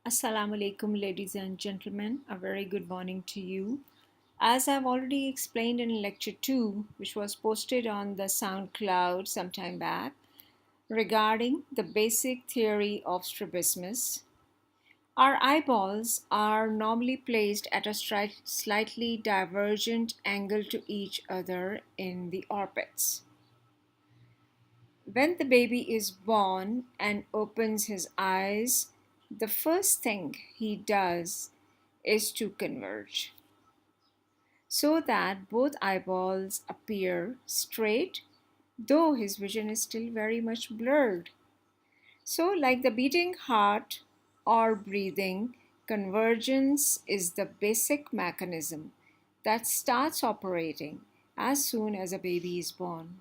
Assalamu alaikum, ladies and gentlemen. A very good morning to you. As I've already explained in lecture 2, which was posted on the SoundCloud sometime back, regarding the basic theory of strabismus, our eyeballs are normally placed at a slightly divergent angle to each other in the orbits. When the baby is born and opens his eyes, the first thing he does is to converge so that both eyeballs appear straight, though his vision is still very much blurred. So, like the beating heart or breathing, convergence is the basic mechanism that starts operating as soon as a baby is born.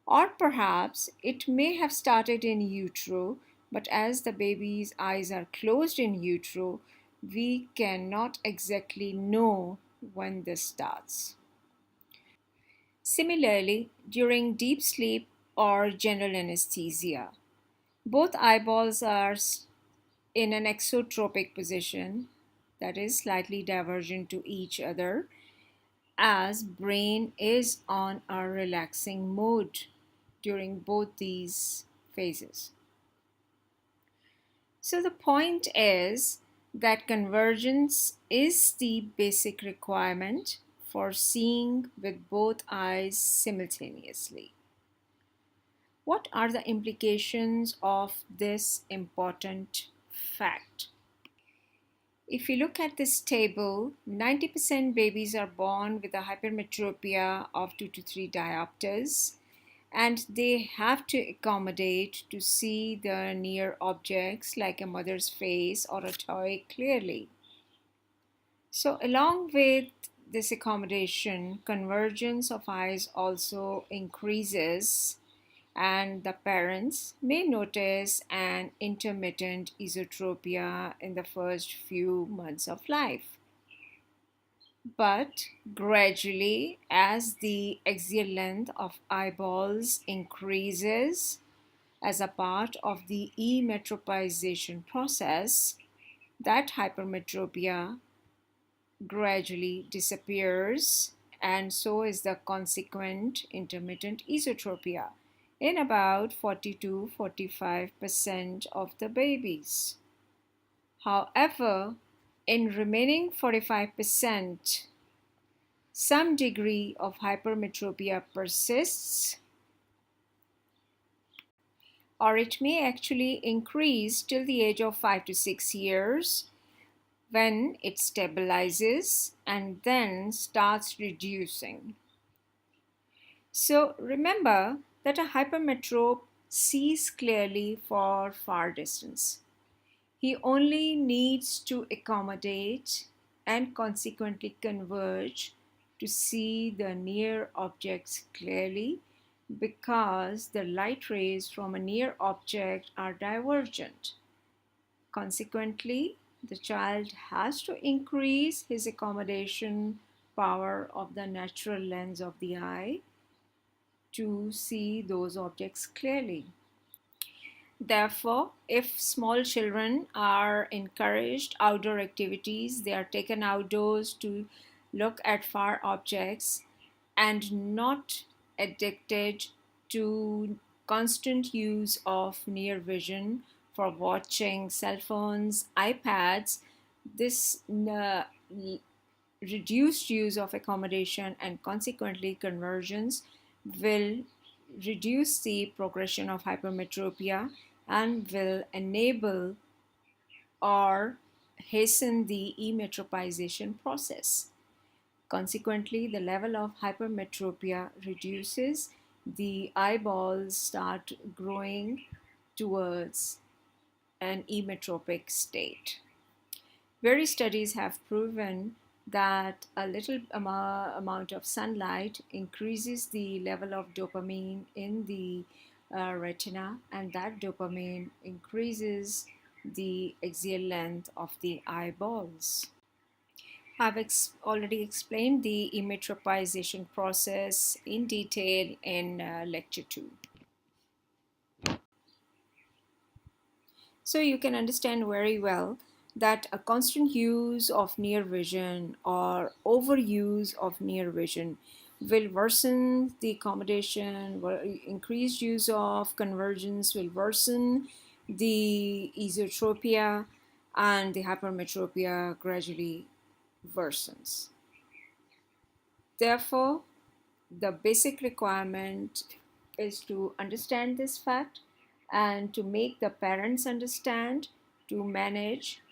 Or perhaps it may have started in utero, but as the baby's eyes are closed in utero, we cannot exactly know when this starts. Similarly, during deep sleep or general anesthesia, both eyeballs are in an exotropic position, that is, slightly divergent to each other, as brain is on a relaxing mode during both these phases. So the point is that convergence is the basic requirement for seeing with both eyes simultaneously. What are the implications of this important fact? If you look at this table, 90% babies are born with a hypermetropia of 2 to 3 diopters, and they have to accommodate to see the near objects like a mother's face or a toy clearly. So, along with this accommodation, convergence of eyes also increases, and the parents may notice an intermittent esotropia in the first few months of life. But gradually, as the axial length of eyeballs increases as a part of the emetropization process, that hypermetropia gradually disappears, and so is the consequent intermittent esotropia in about 40 to 45% of the babies. However, in remaining 45%, some degree of hypermetropia persists, or it may actually increase till the age of 5 to 6 years when it stabilizes and then starts reducing. So remember that a hypermetrop sees clearly for far distance. He only needs to accommodate and consequently converge to see the near objects clearly because the light rays from a near object are divergent. Consequently, the child has to increase his accommodation power of the natural lens of the eye to see those objects clearly. Therefore, if small children are encouraged outdoor activities, they are taken outdoors to look at far objects and not addicted to constant use of near vision for watching cell phones, iPads, this reduced use of accommodation and consequently convergence will reduce the progression of hypermetropia and will enable or hasten the emetropization process. Consequently, the level of hypermetropia reduces, the eyeballs start growing towards an emetropic state. Various studies have proven that a little amount of sunlight increases the level of dopamine in the retina, and that dopamine increases the axial length of the eyeballs. I've already explained the emetropization process in detail in lecture 2. So you can understand very well that a constant use of near vision or overuse of near vision will worsen the accommodation, increased use of convergence will worsen the esotropia, and the hypermetropia gradually worsens. Therefore, the basic requirement is to understand this fact and to make the parents understand, to manage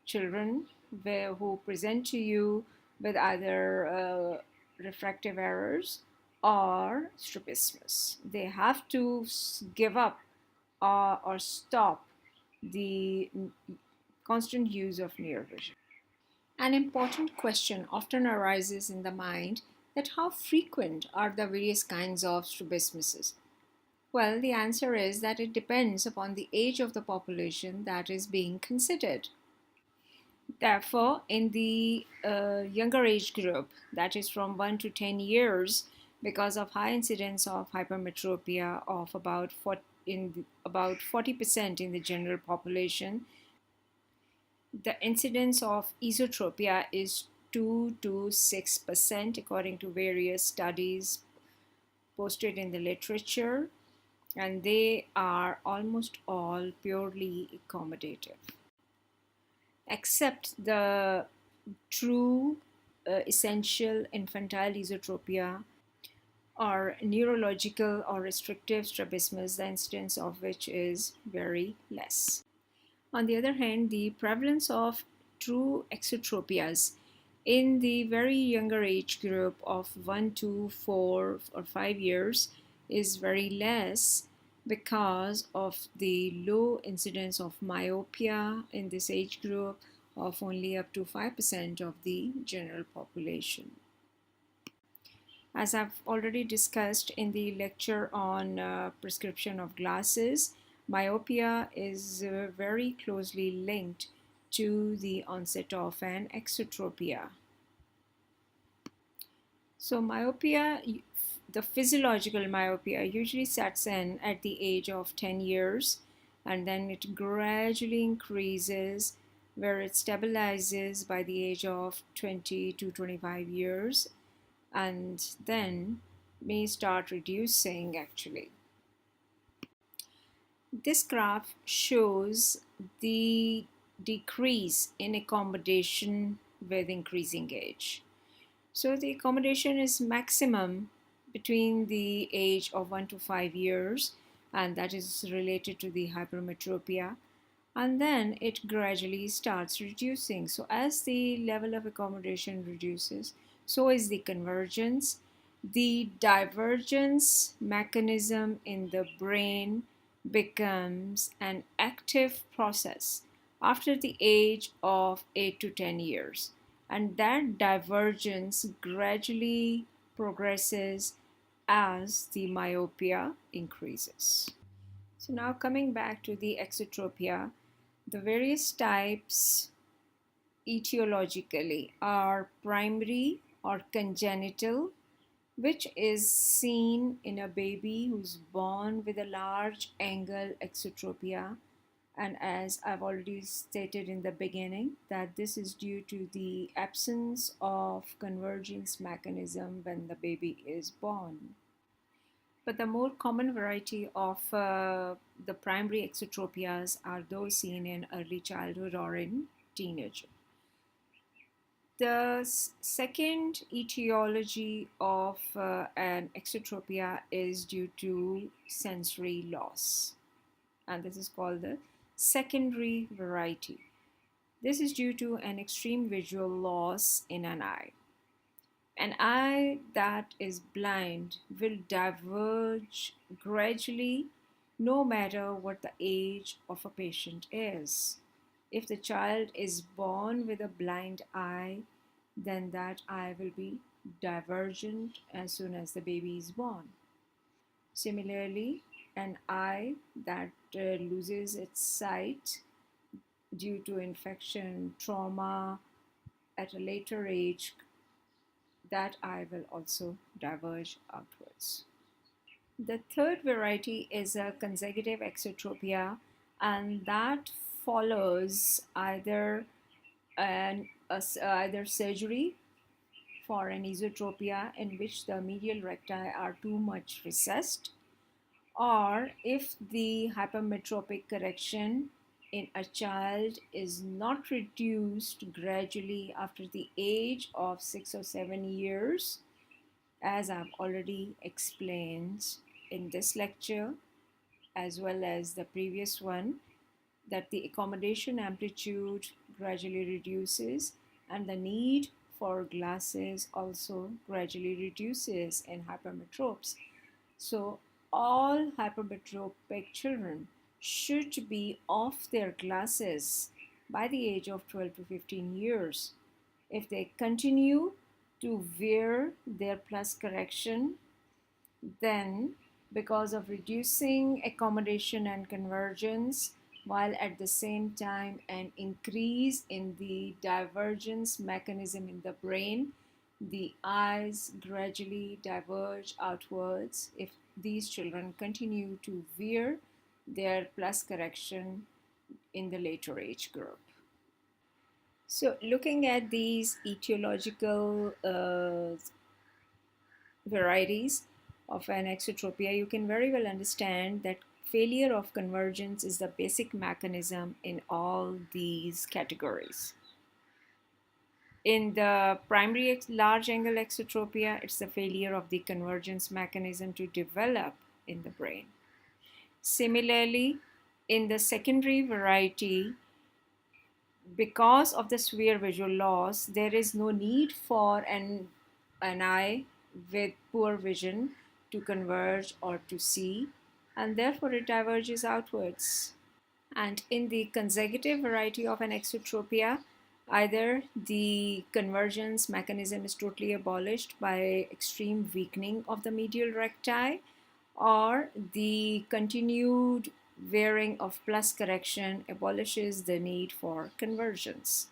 children who present to you with either refractive errors or strabismus. They have to give up or stop the constant use of near vision. An important question often arises in the mind that how frequent are the various kinds of strabismuses? Well, the answer is that it depends upon the age of the population that is being considered. Therefore, in the younger age group, that is from 1 to 10 years, because of high incidence of hypermetropia of about 40% in the general population, the incidence of esotropia is 2 to 6% according to various studies posted in the literature, and they are almost all purely accommodative, except the true essential infantile esotropia or neurological or restrictive strabismus, the incidence of which is very less. On the other hand, the prevalence of true exotropias in the very younger age group of 1 to 4 or 5 years is very less because of the low incidence of myopia in this age group of only up to 5% of the general population. As I've already discussed in the lecture on prescription of glasses, myopia is very closely linked to the onset of an exotropia. So myopia, the physiological myopia usually sets in at the age of 10 years, and then it gradually increases where it stabilizes by the age of 20 to 25 years, and then may start reducing actually. This graph shows the decrease in accommodation with increasing age. So the accommodation is maximum between the age of 1 to 5 years, and that is related to the hypermetropia, and then it gradually starts reducing. So as the level of accommodation reduces, so is the convergence. The divergence mechanism in the brain becomes an active process after the age of 8 to 10 years, and that divergence gradually progresses as the myopia increases. So now coming back to the exotropia, the various types etiologically are primary or congenital, which is seen in a baby who's born with a large angle exotropia. And as I've already stated in the beginning, that this is due to the absence of convergence mechanism when the baby is born. But the more common variety of the primary exotropias are those seen in early childhood or in teenager. The second etiology of an exotropia is due to sensory loss, and this is called the secondary variety. This is due to an extreme visual loss in an eye. An eye that is blind will diverge gradually no matter what the age of a patient is. If the child is born with a blind eye, then that eye will be divergent as soon as the baby is born. Similarly, an eye that loses its sight due to infection, trauma at a later age, that eye will also diverge outwards. The third variety is a consecutive exotropia, and that follows either surgery for an esotropia in which the medial recti are too much recessed, or if the hypermetropic correction in a child is not reduced gradually after the age of 6 or 7 years, as I've already explained in this lecture as well as the previous one, that the accommodation amplitude gradually reduces and the need for glasses also gradually reduces in hypermetropes. So all hypermetropic children should be off their glasses by the age of 12 to 15 years. If they continue to wear their plus correction, then because of reducing accommodation and convergence, while at the same time an increase in the divergence mechanism in the brain, the eyes gradually diverge outwards if these children continue to wear their plus correction in the later age group. So, looking at these etiological varieties of an exotropia, you can very well understand that failure of convergence is the basic mechanism in all these categories. In the primary large angle exotropia, it's the failure of the convergence mechanism to develop in the brain. Similarly, in the secondary variety, because of the severe visual loss, there is no need for an eye with poor vision to converge or to see, and therefore it diverges outwards. And in the consecutive variety of an exotropia, either the convergence mechanism is totally abolished by extreme weakening of the medial recti, or the continued wearing of plus correction abolishes the need for convergence.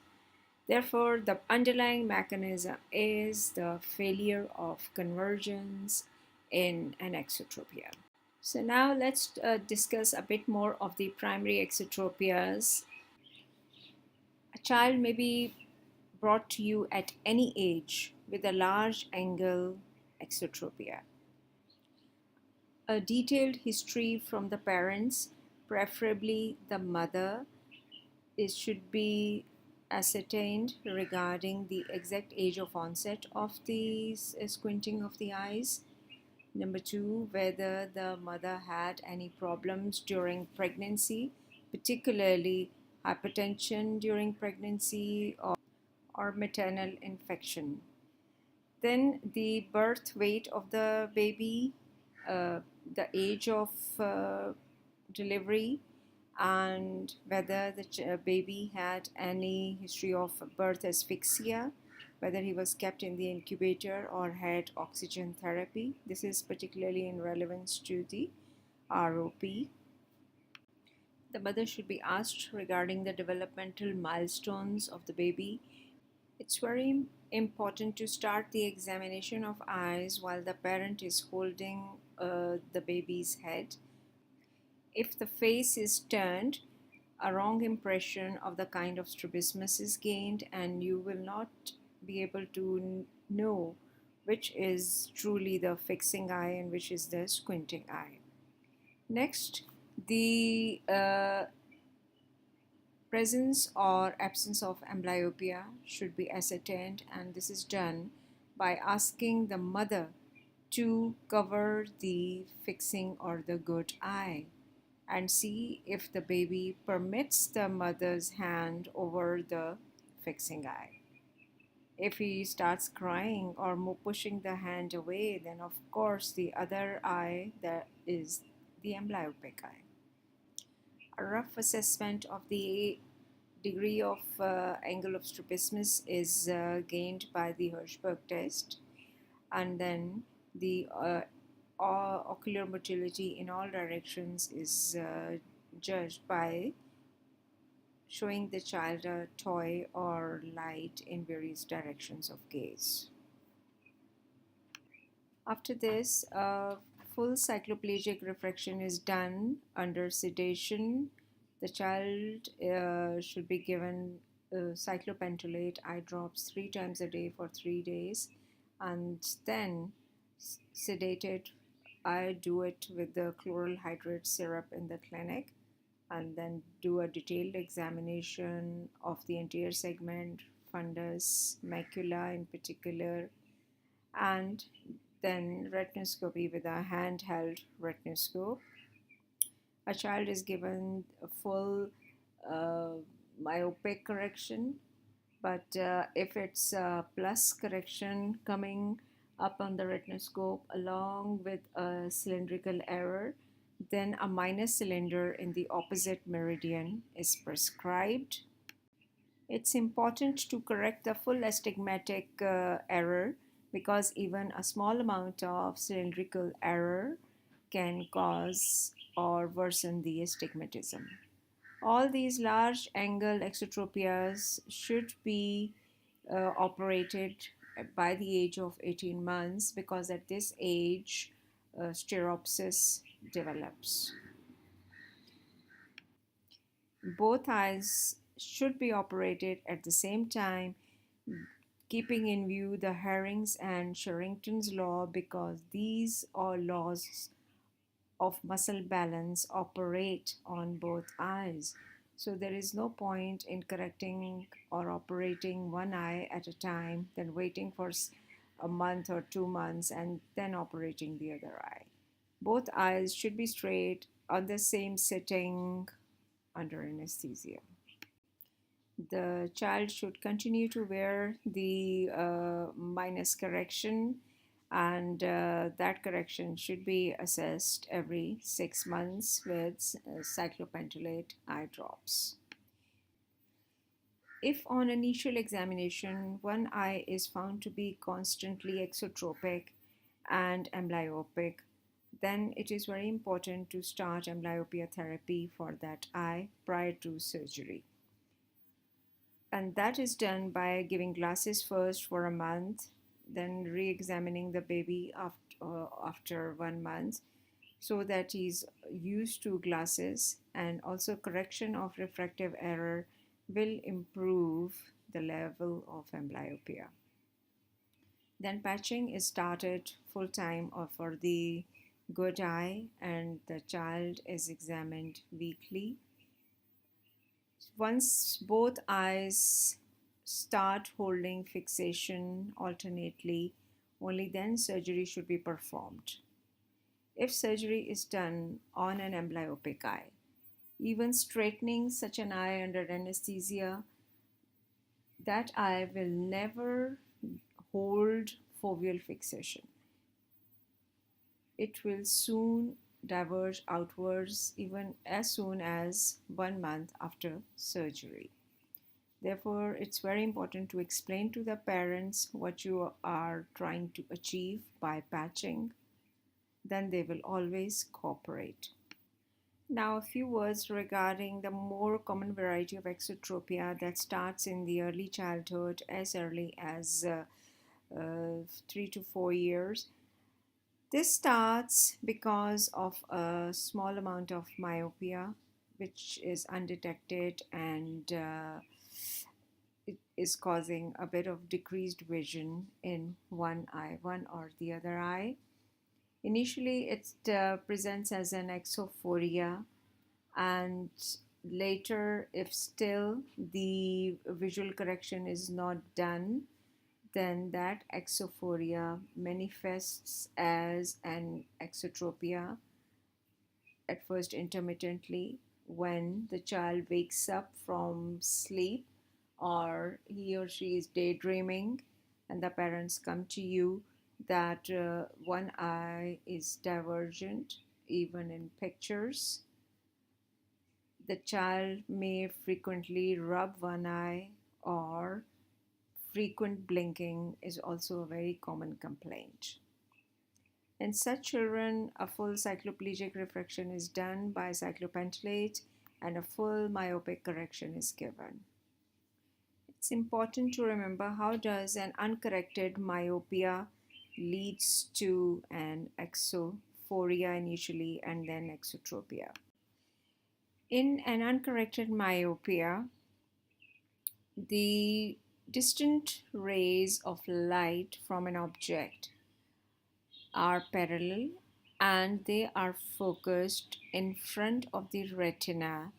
Therefore, the underlying mechanism is the failure of convergence in an exotropia. So now let's discuss a bit more of the primary exotropias. A child may be brought to you at any age with a large angle exotropia. A detailed history from the parents, preferably the mother, should be ascertained regarding the exact age of onset of the squinting of the eyes. Number two, whether the mother had any problems during pregnancy, particularly hypertension during pregnancy or maternal infection. Then the birth weight of the baby, the age of delivery, and whether the baby had any history of birth asphyxia, whether he was kept in the incubator or had oxygen therapy. This is particularly in relevance to the ROP. The mother should be asked regarding the developmental milestones of the baby. It's very important to start the examination of eyes while the parent is holding the baby's head. If the face is turned, a wrong impression of the kind of strabismus is gained, and you will not be able to know which is truly the fixing eye and which is the squinting eye. Next, the presence or absence of amblyopia should be ascertained, and this is done by asking the mother to cover the fixing or the good eye and see if the baby permits the mother's hand over the fixing eye. If he starts crying or pushing the hand away, then of course the other eye, that is the amblyopic eye. A rough assessment of the degree of angle of strabismus is gained by the Hirschberg test, and then the ocular motility in all directions is judged by showing the child a toy or light in various directions of gaze. After this, full cycloplegic refraction is done under sedation The child should be given cyclopentolate eye drops 3 times a day for 3 days, and then sedated. I do it with the chloral hydrate syrup in the clinic, and then do a detailed examination of the anterior segment, fundus, macula in particular, and then retinoscopy with a handheld retinoscope. A child is given a full uh, myopic correction, but if it's a plus correction coming up on the retinoscope along with a cylindrical error, then a minus cylinder in the opposite meridian is prescribed. It's important to correct the full astigmatic error, because even a small amount of cylindrical error can cause or worsen the astigmatism. All these large angle exotropias should be operated by the age of 18 months, because at this age, stereopsis develops. Both eyes should be operated at the same time, keeping in view the Herring's and Sherrington's law, because these are laws of muscle balance operate on both eyes. So there is no point in correcting or operating one eye at a time, then waiting for a month or 2 months and then operating the other eye. Both eyes should be straight on the same sitting under anesthesia. The child should continue to wear the minus correction, and that correction should be assessed every 6 months with cyclopentolate eye drops. If on initial examination one eye is found to be constantly exotropic and amblyopic, then it is very important to start amblyopia therapy for that eye prior to surgery. And that is done by giving glasses first for a month, then re-examining the baby after 1 month, so that he's used to glasses, and also correction of refractive error will improve the level of amblyopia. Then patching is started full time for the good eye, and the child is examined weekly. Once both eyes start holding fixation alternately, only then surgery should be performed. If surgery is done on an amblyopic eye, even straightening such an eye under anesthesia, that eye will never hold foveal fixation. It will soon diverge outwards, even as soon as 1 month after surgery. Therefore, it's very important to explain to the parents what you are trying to achieve by patching. Then they will always cooperate. Now, a few words regarding the more common variety of exotropia that starts in the early childhood, as early as 3 to 4 years. This starts because of a small amount of myopia, which is undetected, and it is causing a bit of decreased vision in one eye, one or the other eye. Initially, it presents as an exophoria, and later, if still the visual correction is not done, then that exophoria manifests as an exotropia, at first intermittently, when the child wakes up from sleep or he or she is daydreaming, and the parents come to you that one eye is divergent, even in pictures. The child may frequently rub one eye, or frequent blinking is also a very common complaint. In such children, a full cycloplegic refraction is done by cyclopentolate, and a full myopic correction is given. It's important to remember how does an uncorrected myopia leads to an exophoria initially and then exotropia. In an uncorrected myopia, the distant rays of light from an object are parallel and they are focused in front of the retina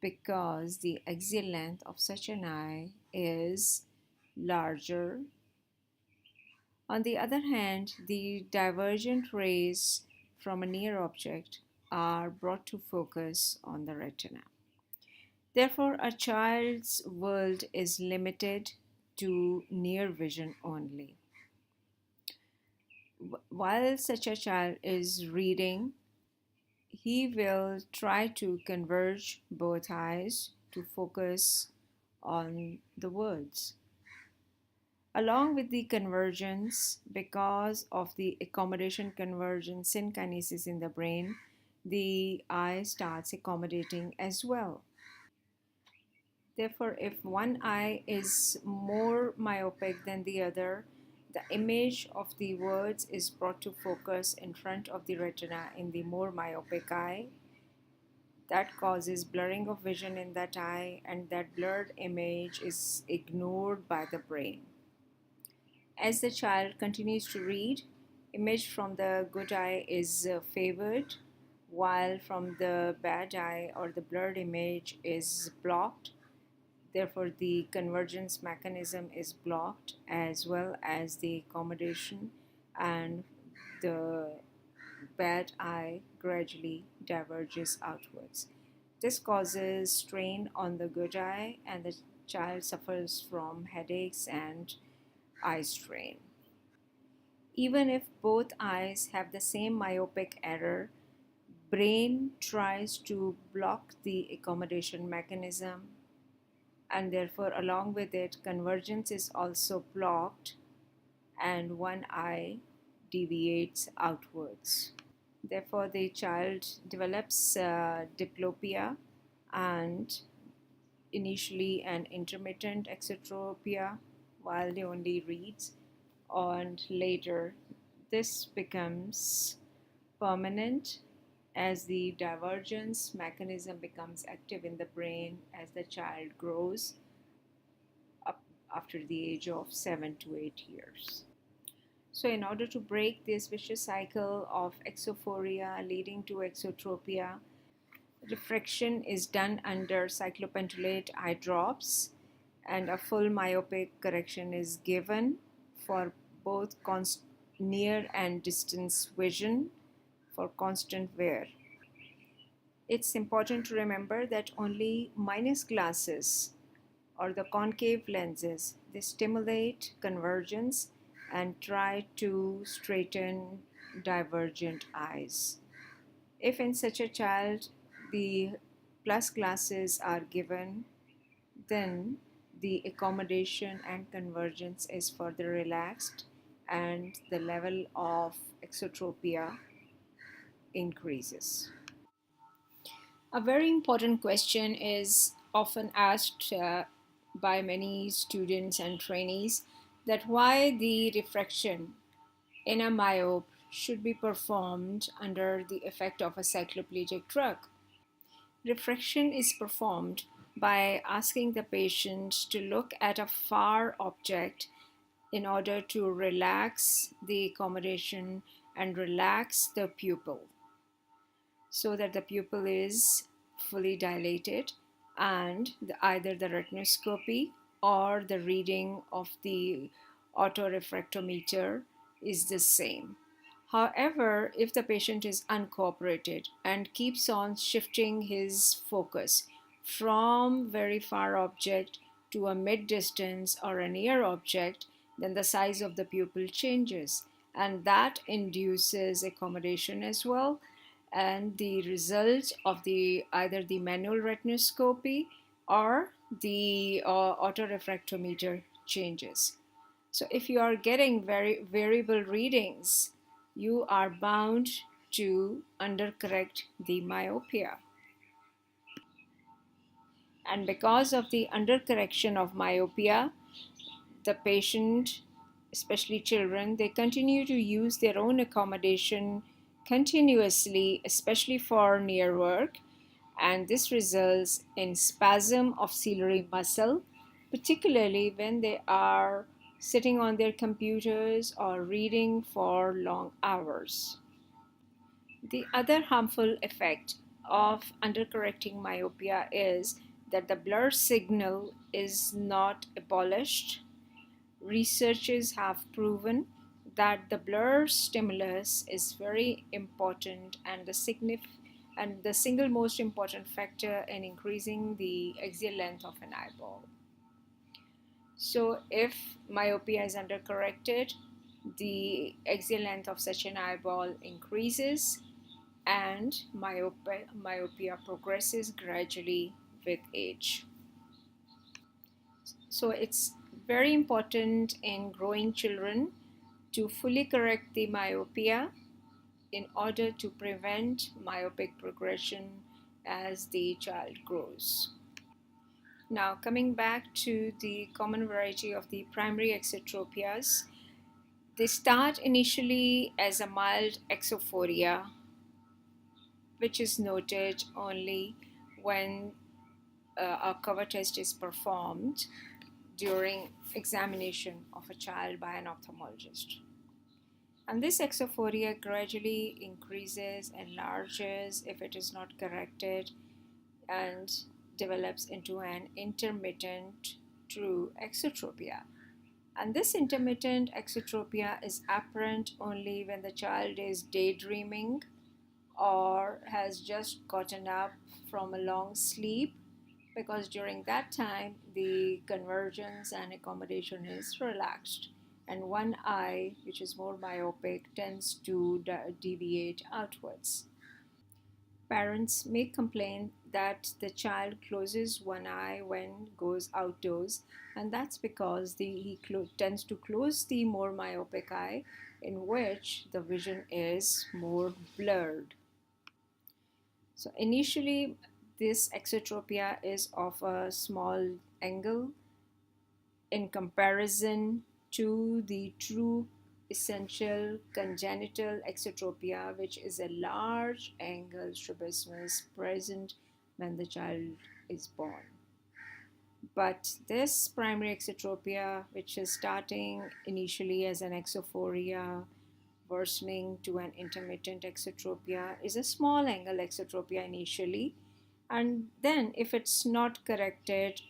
because the axial length of such an eye is larger. On the other hand, the divergent rays from a near object are brought to focus on the retina. Therefore, a child's world is limited to near vision only. While such a child is reading, he will try to converge both eyes to focus on the words. Along with the convergence, because of the accommodation convergence synkinesis in the brain, the eye starts accommodating as well. Therefore, if one eye is more myopic than the other, the image of the words is brought to focus in front of the retina in the more myopic eye. That causes blurring of vision in that eye, and that blurred image is ignored by the brain. As the child continues to read, image from the good eye is favored, while from the bad eye or the blurred image is blocked. Therefore, the convergence mechanism is blocked as well as the accommodation, and the bad eye gradually diverges outwards. This causes strain on the good eye, and the child suffers from headaches and eye strain. Even if both eyes have the same myopic error, brain tries to block the accommodation mechanism, and therefore along with it convergence is also blocked and one eye deviates outwards. Therefore the child develops diplopia and initially an intermittent exotropia while he only reads, and later this becomes permanent as the divergence mechanism becomes active in the brain as the child grows up after the age of 7 to 8 years. So, in order to break this vicious cycle of exophoria leading to exotropia, refraction is done under cyclopentolate eye drops, and a full myopic correction is given for both near and distance vision for constant wear. It's important to remember that only minus glasses or the concave lenses they stimulate convergence and try to straighten divergent eyes. If in such a child the plus glasses are given, then the accommodation and convergence is further relaxed and the level of exotropia increases. A very important question is often asked by many students and trainees, that why the refraction in a myope should be performed under the effect of a cycloplegic drug. Refraction is performed by asking the patient to look at a far object in order to relax the accommodation and relax the pupil, so that the pupil is fully dilated and either the retinoscopy or the reading of the autorefractometer is the same. However, if the patient is uncooperated and keeps on shifting his focus from very far object to a mid distance or a near object, then the size of the pupil changes, and that induces accommodation as well, and the result of the either the manual retinoscopy or the autorefractometer changes. So if you are getting very variable readings, you are bound to undercorrect the myopia. And because of the undercorrection of myopia, the patient, especially children, they continue to use their own accommodation continuously, especially for near work, and this results in spasm of ciliary muscle, particularly when they are sitting on their computers or reading for long hours. The other harmful effect of undercorrecting myopia is that the blur signal is not abolished. Researchers have proven that the blur stimulus is very important and the single most important factor in increasing the axial length of an eyeball. So if myopia is undercorrected, the axial length of such an eyeball increases and myopia progresses gradually with age. So it's very important in growing children to fully correct the myopia in order to prevent myopic progression as the child grows. Now, coming back to the common variety of the primary exotropias, they start initially as a mild exophoria, which is noted only when a cover test is performed during examination of a child by an ophthalmologist. And this exophoria gradually increases, enlarges if it is not corrected, and develops into an intermittent true exotropia. And this intermittent exotropia is apparent only when the child is daydreaming or has just gotten up from a long sleep, because during that time the convergence and accommodation is relaxed and one eye, which is more myopic, tends to deviate outwards. Parents may complain that the child closes one eye when goes outdoors, and that's because he tends to close the more myopic eye, in which the vision is more blurred. So initially, this exotropia is of a small angle in comparison to the true essential congenital exotropia, which is a large angle strabismus present when the child is born. But this primary exotropia, which is starting initially as an exophoria, worsening to an intermittent exotropia, is a small angle exotropia initially, and then if it's not corrected,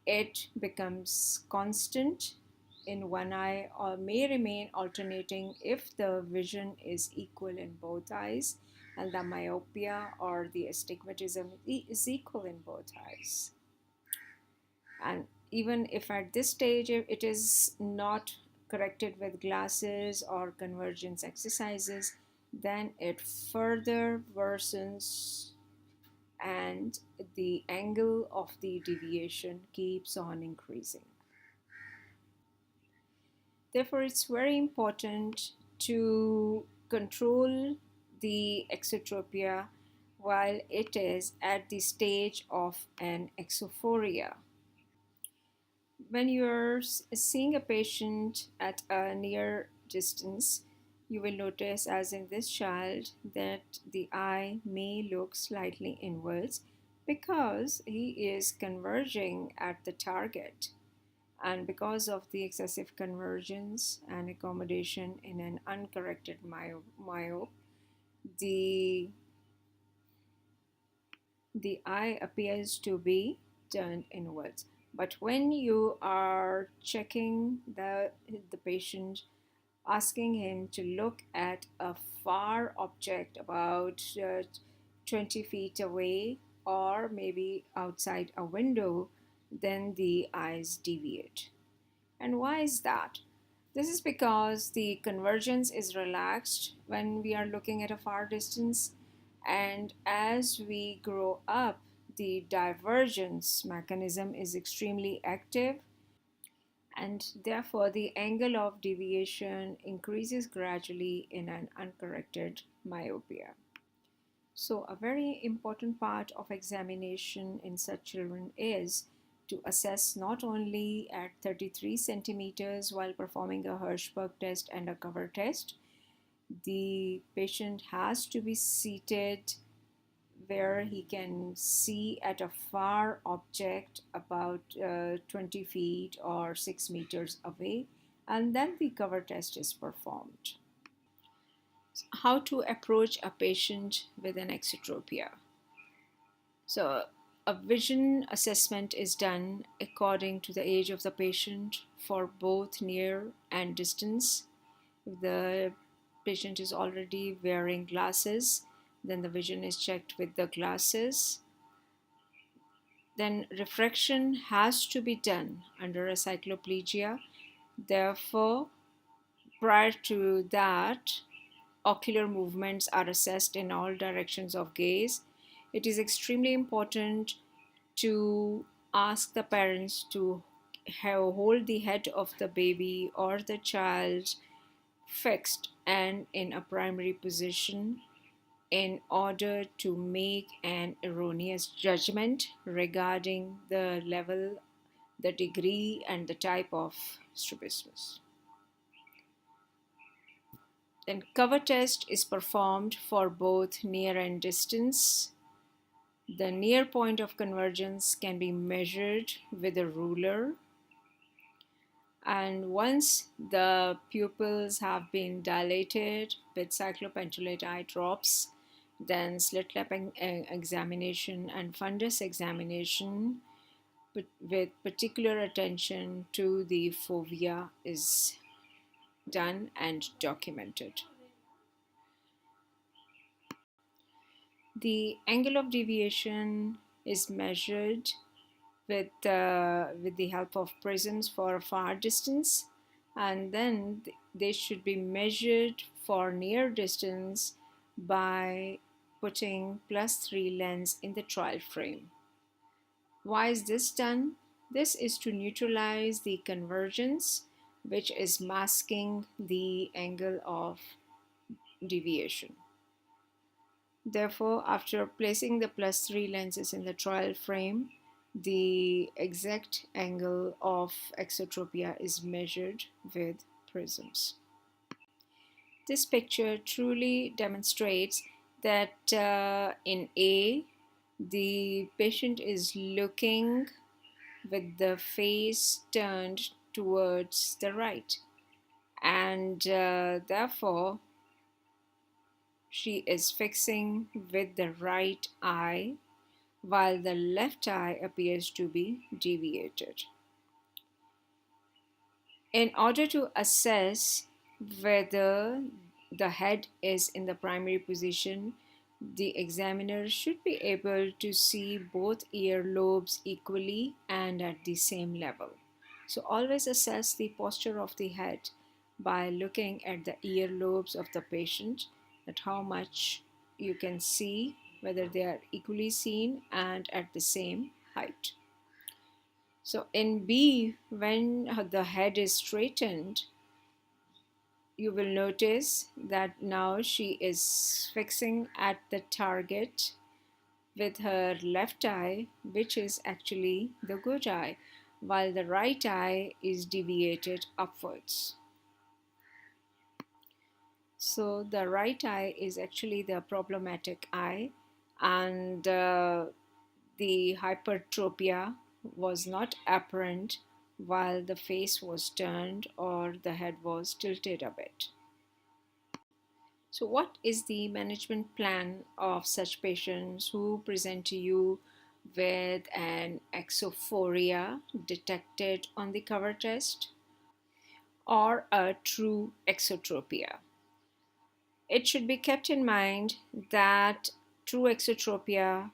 it becomes constant in one eye or may remain alternating if the vision is equal in both eyes and the myopia or the astigmatism is equal in both eyes. And even if at this stage it is not corrected with glasses or convergence exercises, then it further worsens and the angle of the deviation keeps on increasing. Therefore, it's very important to control the exotropia while it is at the stage of an exophoria. When you're seeing a patient at a near distance, you will notice, as in this child, that the eye may look slightly inwards because he is converging at the target. And because of the excessive convergence and accommodation in an uncorrected myope, the, the eye appears to be turned inwards. But when you are checking the patient, asking him to look at a far object about 20 feet away or maybe outside a window, then the eyes deviate. And why is that? This is because the convergence is relaxed when we are looking at a far distance, and as we grow up, the divergence mechanism is extremely active, and therefore the angle of deviation increases gradually in an uncorrected myopia. So, a very important part of examination in such children is to assess not only at 33 centimeters while performing a Hirschberg test and a cover test, the patient has to be seated where he can see at a far object about 20 feet or 6 meters away, and then the cover test is performed. How to approach a patient with an exotropia. So, a vision assessment is done according to the age of the patient for both near and distance. If the patient is already wearing glasses, then the vision is checked with the glasses. Then refraction has to be done under a cycloplegia. Therefore, prior to that, ocular movements are assessed in all directions of gaze. It is extremely important to ask the parents to hold the head of the baby or the child fixed and in a primary position in order to make an erroneous judgment regarding the level, the degree, and the type of strabismus. Then cover test is performed for both near and distance. The near point of convergence can be measured with a ruler, and once the pupils have been dilated with cyclopentolate eye drops, then slit lamp examination and fundus examination with particular attention to the fovea is done and documented. The angle of deviation is measured with the help of prisms for a far distance, and then they should be measured for near distance by putting +3 lens in the trial frame. Why is this done? This is to neutralize the convergence, which is masking the angle of deviation. Therefore, after placing the +3 lenses in the trial frame, the exact angle of exotropia is measured with prisms. This picture truly demonstrates that in A, the patient is looking with the face turned towards the right, and therefore she is fixing with the right eye while the left eye appears to be deviated. In order to assess whether the head is in the primary position, the examiner should be able to see both ear lobes equally and at the same level. So always assess the posture of the head by looking at the ear lobes of the patient, at how much you can see, whether they are equally seen and at the same height. So in B, when the head is straightened, you will notice that now she is fixing at the target with her left eye, which is actually the good eye, while the right eye is deviated upwards. So the right eye is actually the problematic eye, and the hypertropia was not apparent while the face was turned or the head was tilted a bit. So, what is the management plan of such patients who present to you with an exophoria detected on the cover test or a true exotropia? It should be kept in mind that true exotropia,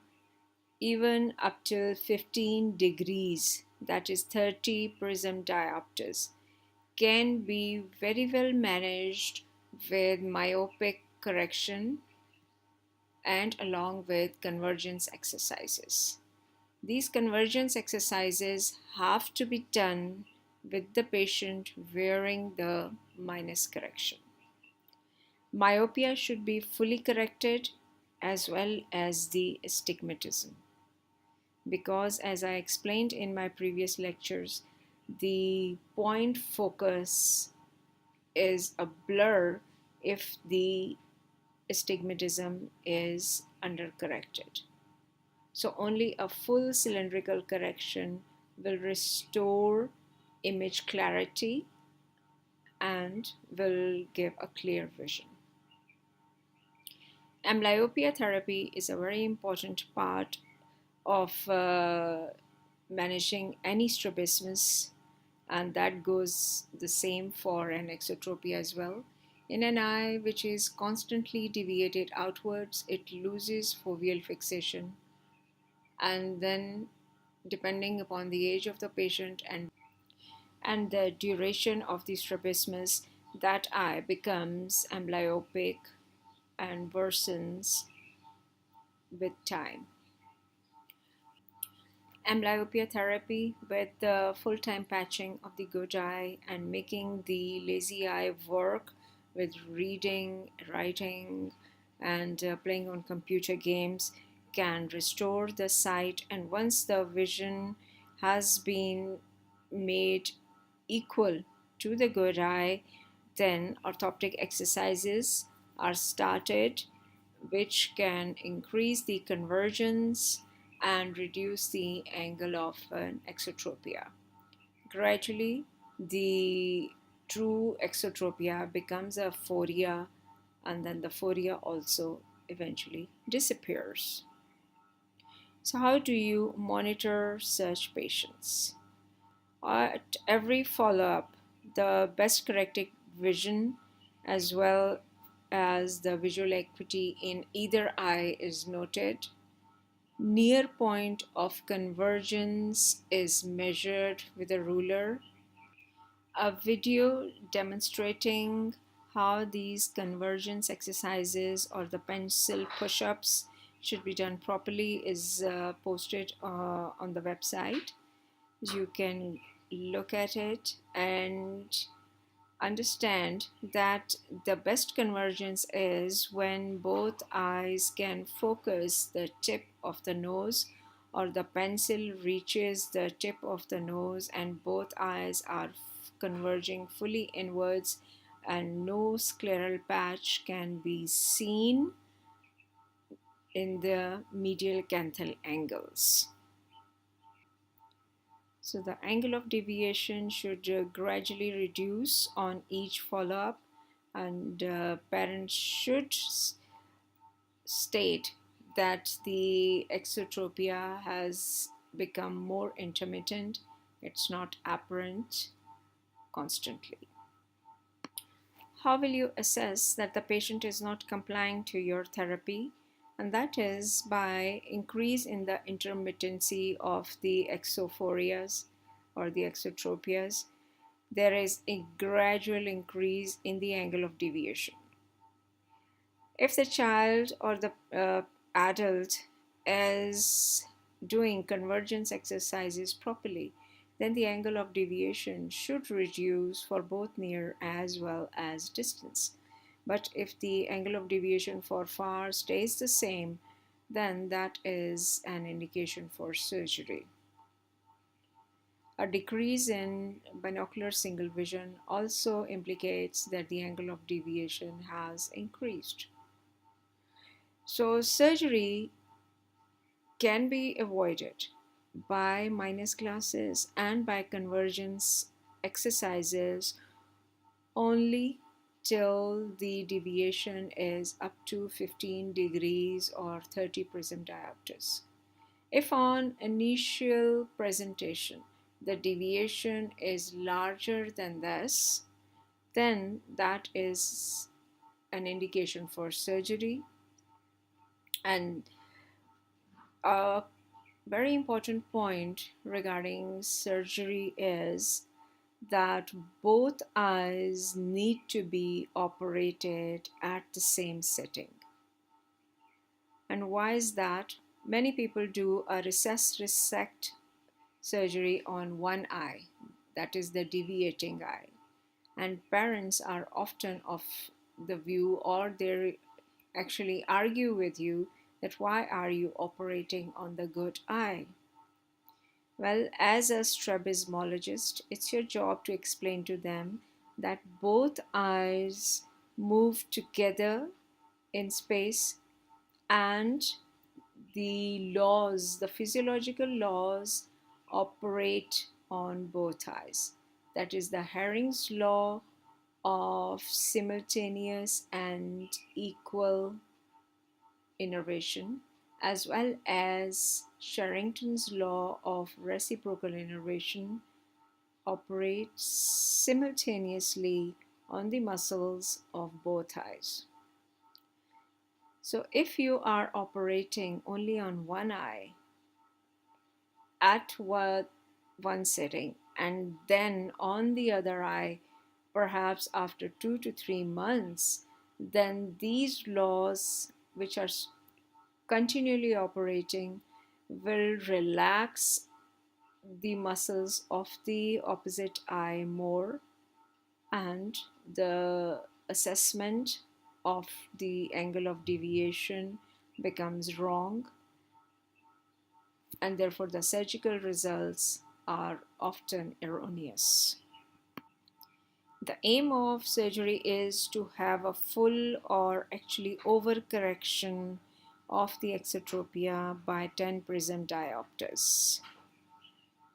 even up to 15 degrees, that is 30 prism diopters, can be very well managed with myopic correction and along with convergence exercises. These convergence exercises have to be done with the patient wearing the minus correction. Myopia should be fully corrected as well as the astigmatism, because as I explained in my previous lectures, the point focus is a blur if the astigmatism is undercorrected. So only a full cylindrical correction will restore image clarity and will give a clear vision. Amblyopia therapy is a very important part of managing any strabismus, and that goes the same for an exotropia as well. In an eye which is constantly deviated outwards, it loses foveal fixation, and then, depending upon the age of the patient and the duration of the strabismus, that eye becomes amblyopic and worsens with time. Amblyopia therapy with the full-time patching of the good eye and making the lazy eye work with reading, writing, and playing on computer games can restore the sight. And once the vision has been made equal to the good eye, then orthoptic exercises are started, which can increase the convergence and reduce the angle of an exotropia. Gradually, the true exotropia becomes a phoria, and then the phoria also eventually disappears. So, how do you monitor such patients? At every follow up, the best corrected vision as well as the visual acuity in either eye is noted. Near point of convergence is measured with a ruler. A video demonstrating how these convergence exercises or the pencil push ups should be done properly is posted on the website. You can look at it and understand that the best convergence is when both eyes can focus the tip of the nose, or the pencil reaches the tip of the nose and both eyes are converging fully inwards and no scleral patch can be seen in the medial canthal angles. So the angle of deviation should gradually reduce on each follow-up, and parents should state that the exotropia has become more intermittent. It's not apparent constantly. How will you assess that the patient is not complying to your therapy? And that is by increase in the intermittency of the exophorias or the exotropias. There is a gradual increase in the angle of deviation. If the child or the adult is doing convergence exercises properly, then the angle of deviation should reduce for both near as well as distance. But if the angle of deviation for far stays the same, then that is an indication for surgery. A decrease in binocular single vision also implicates that the angle of deviation has increased. So, surgery can be avoided by minus glasses and by convergence exercises only till the deviation is up to 15 degrees or 30 prism diopters. If on initial presentation the deviation is larger than this, then that is an indication for surgery. And a very important point regarding surgery is that both eyes need to be operated at the same setting. And why is that? Many people do a recess resect surgery on one eye, that is the deviating eye. And parents are often of the view, or they actually argue with you, that why are you operating on the good eye? Well, as a strabismologist, it's your job to explain to them that both eyes move together in space, and the physiological laws operate on both eyes. That is the Herring's law of simultaneous and equal innervation, as well as Sherrington's law of reciprocal innervation, operates simultaneously on the muscles of both eyes. So, if you are operating only on one eye at one sitting and then on the other eye, perhaps after 2 to 3 months, then these laws, which are continually operating, will relax the muscles of the opposite eye more, and the assessment of the angle of deviation becomes wrong, and therefore the surgical results are often erroneous. The aim of surgery is to have a full or actually overcorrection of the exotropia by 10 prism diopters.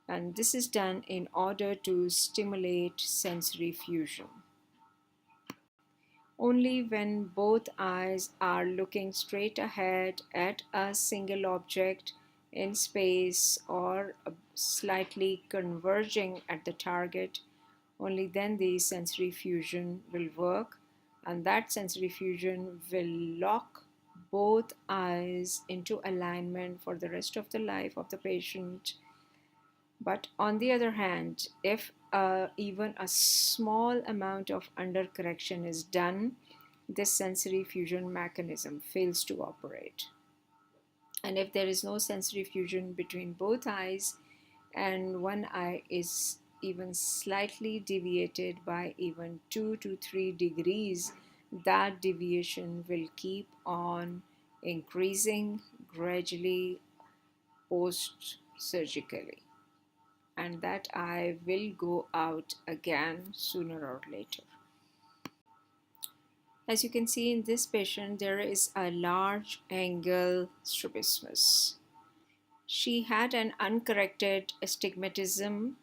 And this is done in order to stimulate sensory fusion. Only when both eyes are looking straight ahead at a single object in space or slightly converging at the target, only then the sensory fusion will work, and that sensory fusion will lock both eyes into alignment for the rest of the life of the patient. But on the other hand, if even a small amount of undercorrection is done, this sensory fusion mechanism fails to operate. And if there is no sensory fusion between both eyes and one eye is even slightly deviated by even 2 to 3 degrees, that deviation will keep on increasing gradually post surgically, and that eye will go out again sooner or later. As you can see in this patient, there is a large angle strabismus. She had an uncorrected astigmatism,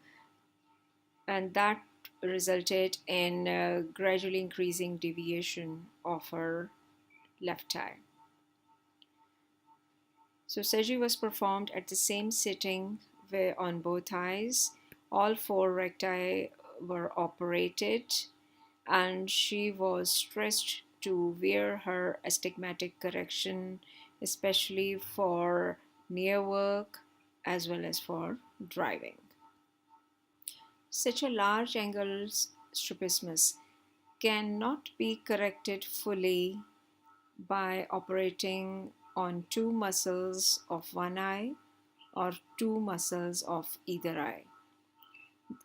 and that resulted in a gradually increasing deviation of her left eye. So surgery was performed at the same sitting on both eyes. All four recti were operated, and she was stressed to wear her astigmatic correction, especially for near work as well as for driving. Such a large angle strabismus cannot be corrected fully by operating on two muscles of one eye or two muscles of either eye.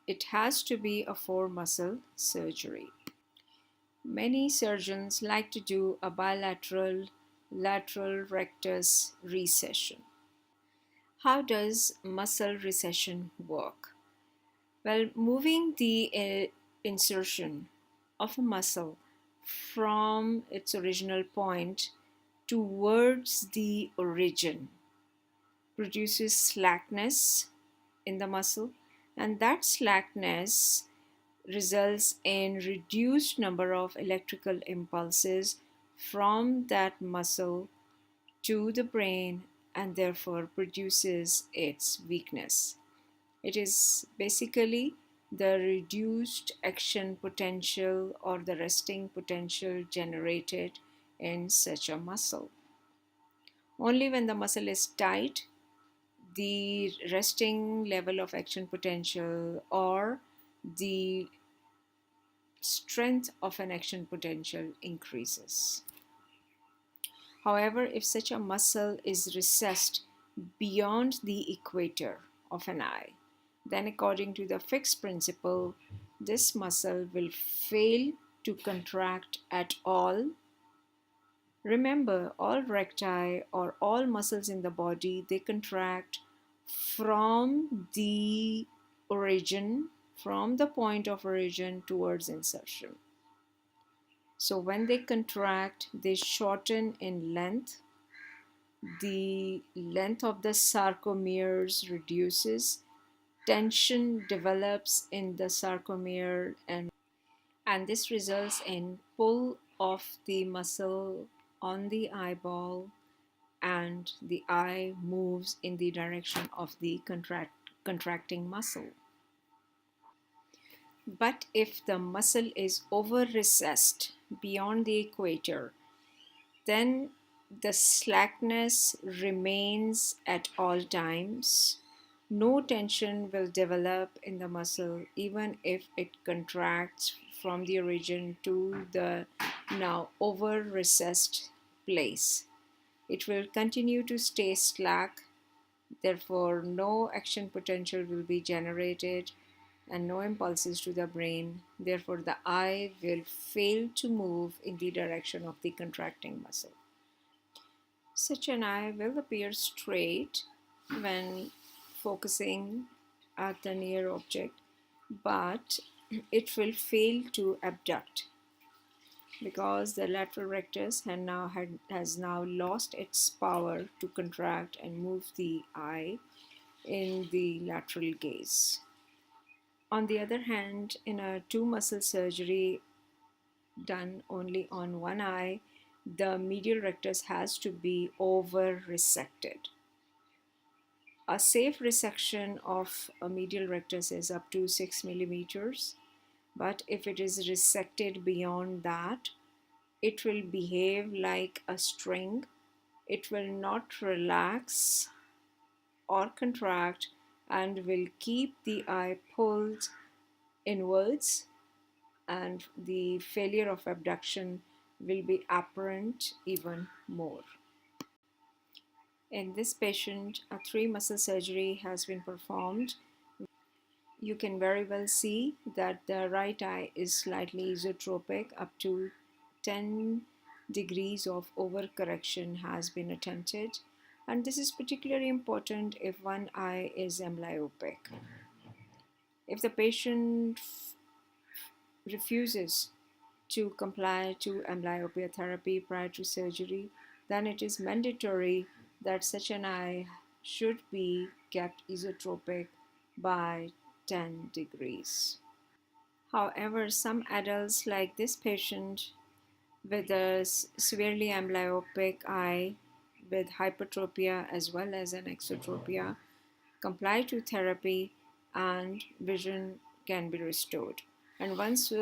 It has to be a four muscle surgery. Many surgeons like to do a bilateral lateral rectus recession. How does muscle recession work? Well, moving the insertion of a muscle from its original point towards the origin produces slackness in the muscle, and that slackness results in reduced number of electrical impulses from that muscle to the brain, and therefore produces its weakness. It is basically the reduced action potential or the resting potential generated in such a muscle. Only when the muscle is tight, the resting level of action potential or the strength of an action potential increases. However, if such a muscle is recessed beyond the equator of an eye, then according to the fixed principle, this muscle will fail to contract at all. Remember, all recti or all muscles in the body, they contract from the origin, from the point of origin towards insertion. So when they contract, they shorten in length. The length of the sarcomeres reduces. Tension develops in the sarcomere, and this results in pull of the muscle on the eyeball, and the eye moves in the direction of the contracting muscle. But if the muscle is over recessed beyond the equator, then the slackness remains at all times. No tension will develop in the muscle even if it contracts from the origin to the now over recessed place. It will continue to stay slack, therefore, no action potential will be generated and no impulses to the brain. Therefore, the eye will fail to move in the direction of the contracting muscle. Such an eye will appear straight when focusing at the near object, but it will fail to abduct because the lateral rectus has now lost its power to contract and move the eye in the lateral gaze. On the other hand, in a two muscle surgery done only on one eye, the medial rectus has to be over resected. A safe resection of a medial rectus is up to 6 millimeters, but if it is resected beyond that, it will behave like a string. It will not relax or contract and will keep the eye pulled inwards, and the failure of abduction will be apparent even more. In this patient, a three muscle surgery has been performed. You can very well see that the right eye is slightly esotropic. Up to 10 degrees of overcorrection has been attempted, and this is particularly important if one eye is amblyopic. If the patient refuses to comply to amblyopia therapy prior to surgery, then it is mandatory that such an eye should be kept esotropic by 10 degrees. However, some adults like this patient with a severely amblyopic eye with hypertropia as well as an exotropia comply to therapy and vision can be restored. And once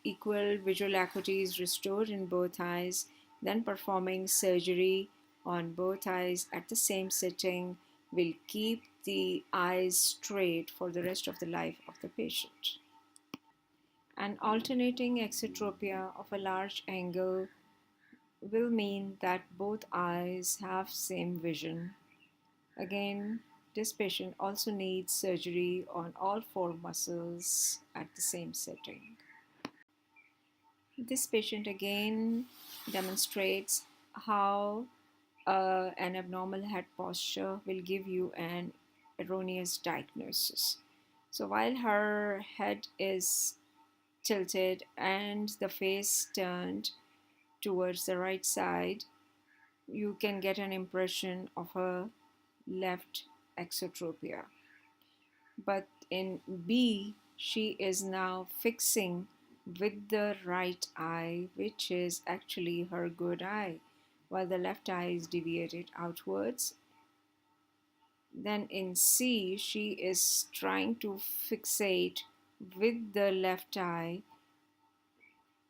equal visual acuity is restored in both eyes, then performing surgery on both eyes at the same sitting will keep the eyes straight for the rest of the life of the patient. An alternating exotropia of a large angle will mean that both eyes have same vision. Again, this patient also needs surgery on all four muscles at the same setting. This patient again demonstrates how an abnormal head posture will give you an erroneous diagnosis. So while her head is tilted and the face turned towards the right side, you can get an impression of a left exotropia. But in B, she is now fixing with the right eye, which is actually her good eye, while the left eye is deviated outwards. Then in C, she is trying to fixate with the left eye,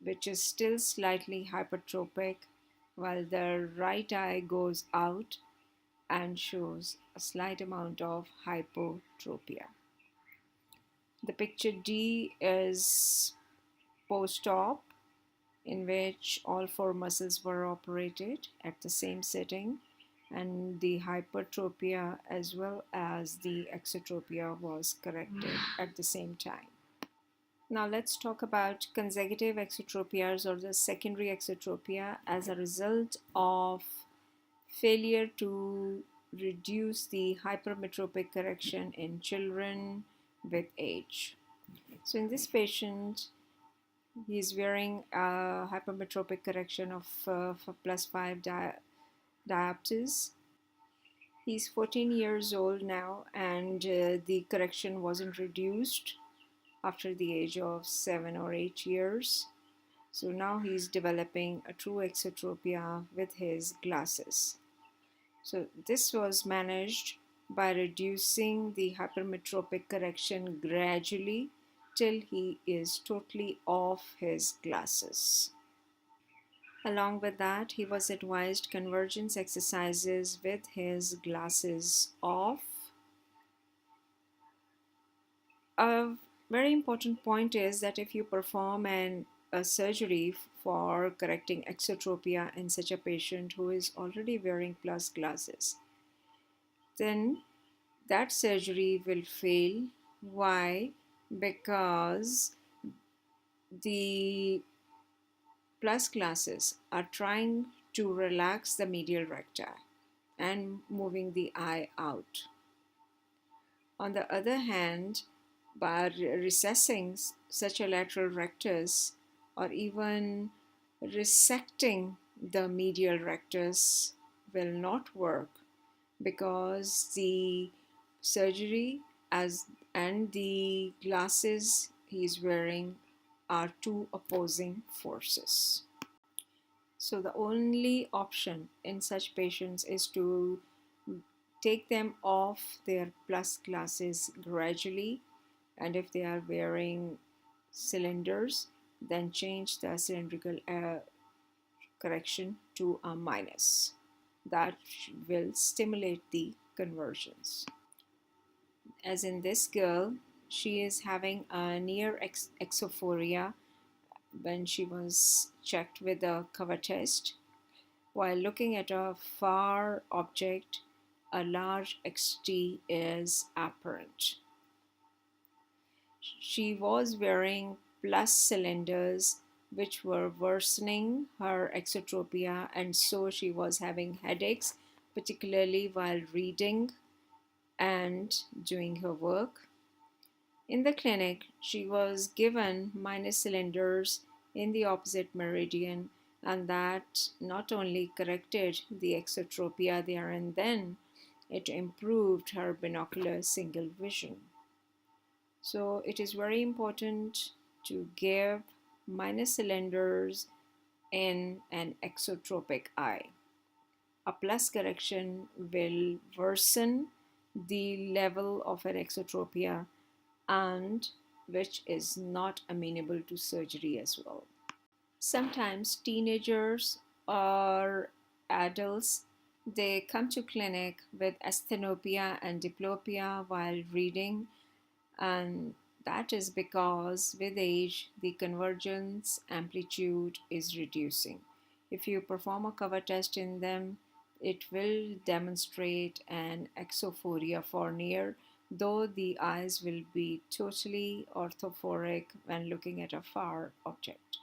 which is still slightly hypertropic, while the right eye goes out and shows a slight amount of hypotropia. The picture D is post-op, in which all four muscles were operated at the same setting, and the hypertropia as well as the exotropia was corrected at the same time. Now let's talk about consecutive exotropias or the secondary exotropia as a result of failure to reduce the hypermetropic correction in children with age. So in this patient, He's wearing a hypermetropic correction of plus 5 diopters. He's 14 years old now, and the correction wasn't reduced after the age of 7 or 8 years. So now he's developing a true exotropia with his glasses. So this was managed by reducing the hypermetropic correction gradually till he is totally off his glasses. Along with that, he was advised convergence exercises with his glasses off. A very important point is that if you perform a surgery for correcting exotropia in such a patient who is already wearing plus glasses, then that surgery will fail. Why? Because the plus glasses are trying to relax the medial recti and moving the eye out. On the other hand, by recessing such a lateral rectus or even resecting the medial rectus will not work, because the surgery as and the glasses he's wearing are two opposing forces. So the only option in such patients is to take them off their plus glasses gradually, and if they are wearing cylinders, then change the cylindrical correction to a minus. That will stimulate the conversions. As in this girl, she is having a near exophoria when she was checked with a cover test. While looking at a far object, a large XT is apparent. She was wearing plus cylinders, which were worsening her exotropia, and so she was having headaches, particularly while reading and doing her work. In the clinic, she was given minus cylinders in the opposite meridian, and that not only corrected the exotropia there and then, it improved her binocular single vision. So it is very important to give minus cylinders in an exotropic eye. A plus correction will worsen the level of an exotropia, and which is not amenable to surgery as well. Sometimes teenagers or adults, they come to clinic with asthenopia and diplopia while reading, and that is because with age the convergence amplitude is reducing. If you perform a cover test in them, it will demonstrate an exophoria for near, though the eyes will be totally orthophoric when looking at a far object.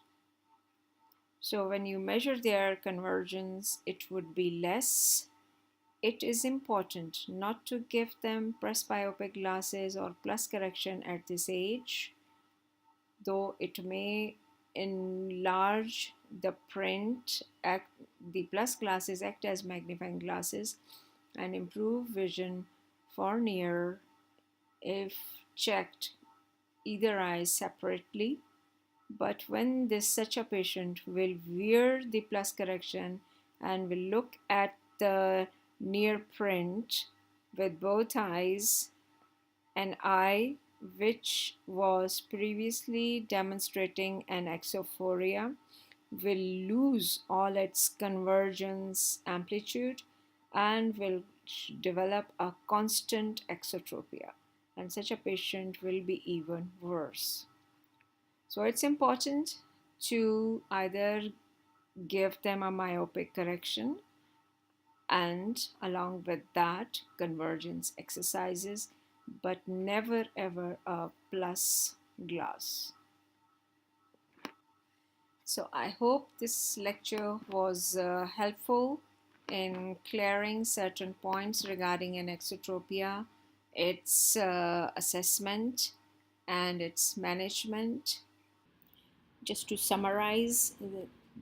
So when you measure their convergence, it would be less. It is important not to give them presbyopic glasses or plus correction at this age, though it may enlarge the print. The plus glasses act as magnifying glasses and improve vision for near if checked either eye separately. But when this such a patient will wear the plus correction and will look at the near print with both eyes, an eye which was previously demonstrating an exophoria will lose all its convergence amplitude and will develop a constant exotropia, and such a patient will be even worse. So it's important to either give them a myopic correction and along with that convergence exercises, but never ever a plus glass. So I hope this lecture was helpful in clearing certain points regarding an exotropia, its assessment and its management. Just to summarize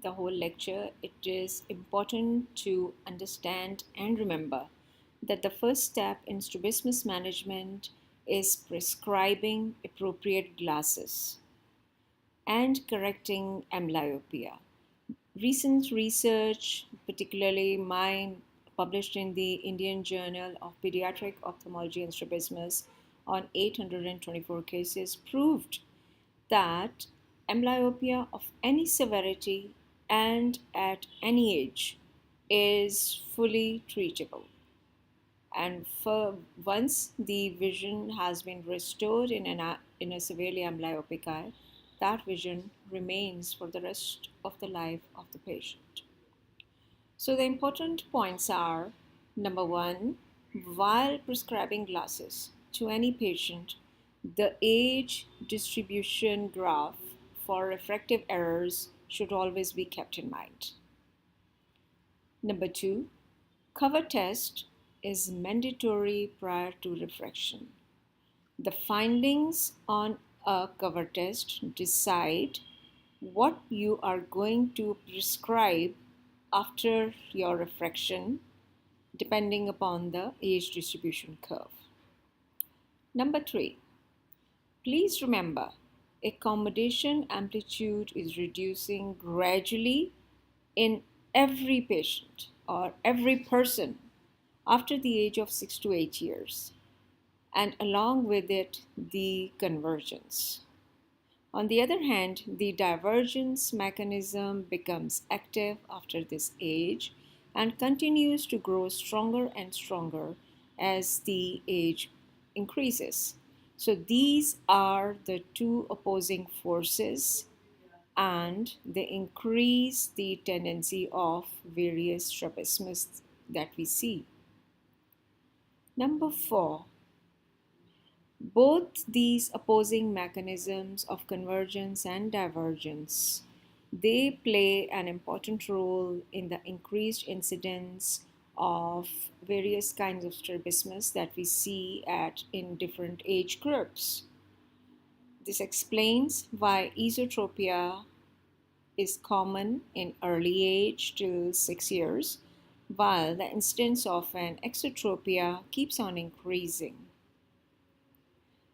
the whole lecture, it is important to understand and remember that the first step in strabismus management is prescribing appropriate glasses and correcting amblyopia. Recent research, particularly mine published in the Indian Journal of Pediatric Ophthalmology and Strabismus on 824 cases, proved that amblyopia of any severity and at any age is fully treatable. And for once the vision has been restored in a severely amblyopic eye, that vision remains for the rest of the life of the patient. So the important points are: number one, while prescribing glasses to any patient, the age distribution graph for refractive errors should always be kept in mind. Number two, cover test is mandatory prior to refraction. The findings on a cover test decide what you are going to prescribe after your refraction, depending upon the age distribution curve. Number three, please remember, accommodation amplitude is reducing gradually in every patient or every person after the age of 6 to 8 years, and along with it, the convergence. On the other hand, the divergence mechanism becomes active after this age and continues to grow stronger and stronger as the age increases. So these are the two opposing forces, and they increase the tendency of various strabismus that we see. Number four, both these opposing mechanisms of convergence and divergence, they play an important role in the increased incidence of various kinds of strabismus that we see in different age groups. This explains why esotropia is common in early age till 6 years, while the incidence of an exotropia keeps on increasing.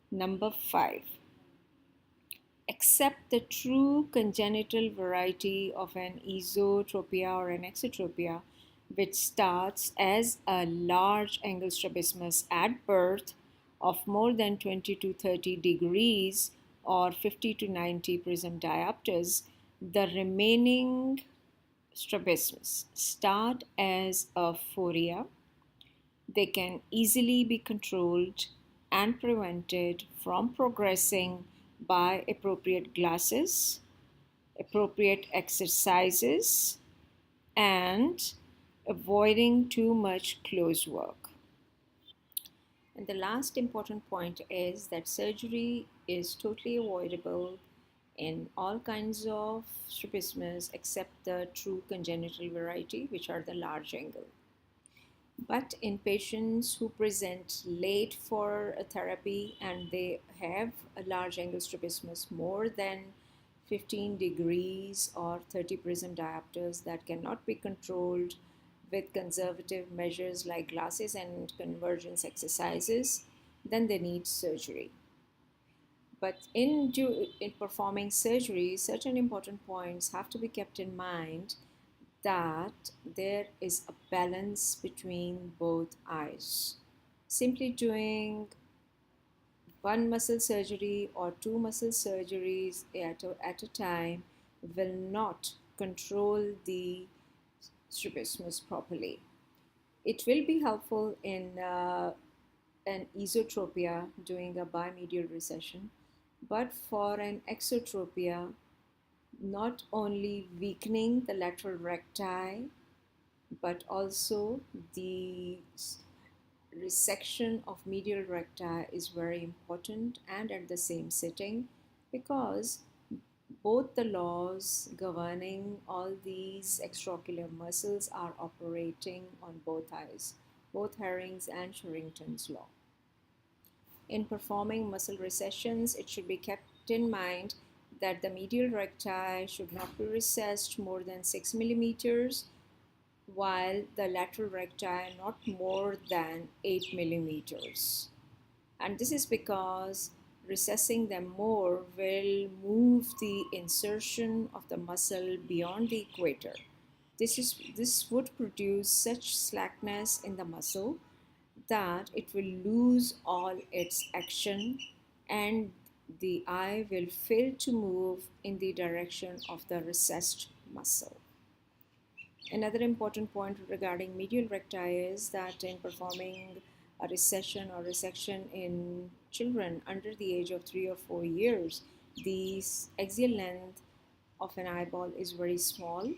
Number five, accept the true congenital variety of an esotropia or an exotropia, which starts as a large angle strabismus at birth of more than 20 to 30 degrees or 50 to 90 prism diopters. The remaining strabismus start as a phoria. They can easily be controlled and prevented from progressing by appropriate glasses, appropriate exercises, and avoiding too much close work. And the last important point is that surgery is totally avoidable in all kinds of strabismus except the true congenital variety, which are the large angle. But in patients who present late for a therapy and they have a large angle strabismus more than 15 degrees or 30 prism diopters that cannot be controlled with conservative measures like glasses and convergence exercises, then they need surgery. But in performing surgery, certain important points have to be kept in mind, that there is a balance between both eyes. Simply doing one muscle surgery or two muscle surgeries at a time will not control the strabismus properly. It will be helpful in an esotropia doing a bimedial recession, but for an exotropia, not only weakening the lateral recti, but also the resection of medial recti is very important and at the same sitting, because both the laws governing all these extraocular muscles are operating on both eyes, both Herring's and Sherrington's law. In performing muscle recessions, it should be kept in mind that the medial recti should not be recessed more than 6 millimeters, while the lateral recti not more than 8 millimeters. And this is because recessing them more will move the insertion of the muscle beyond the equator. This would produce such slackness in the muscle that it will lose all its action and the eye will fail to move in the direction of the recessed muscle. Another important point regarding medial recti is that in performing a recession or resection in children under the age of 3 or 4 years, the axial length of an eyeball is very small.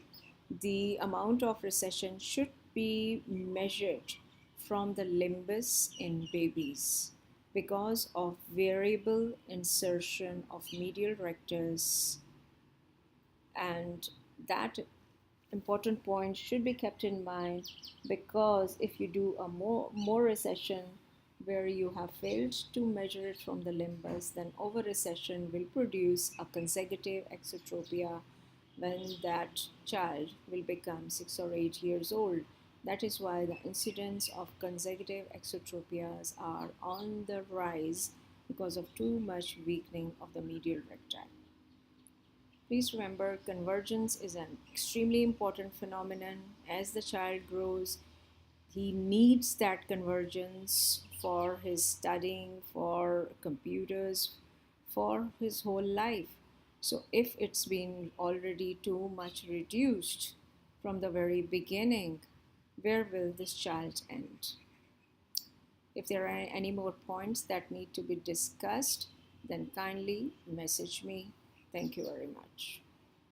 The amount of recession should be measured from the limbus in babies because of variable insertion of medial rectus, and that important point should be kept in mind, because if you do a more recession where you have failed to measure it from the limbus, then over recession will produce a consecutive exotropia when that child will become 6 or 8 years old. That is why the incidence of consecutive exotropias are on the rise because of too much weakening of the medial recti. Please remember, convergence is an extremely important phenomenon. As the child grows, he needs that convergence for his studying, for computers, for his whole life. So, if it's been already too much reduced from the very beginning, where will this child end? If there are any more points that need to be discussed, then kindly message me. Thank you very much.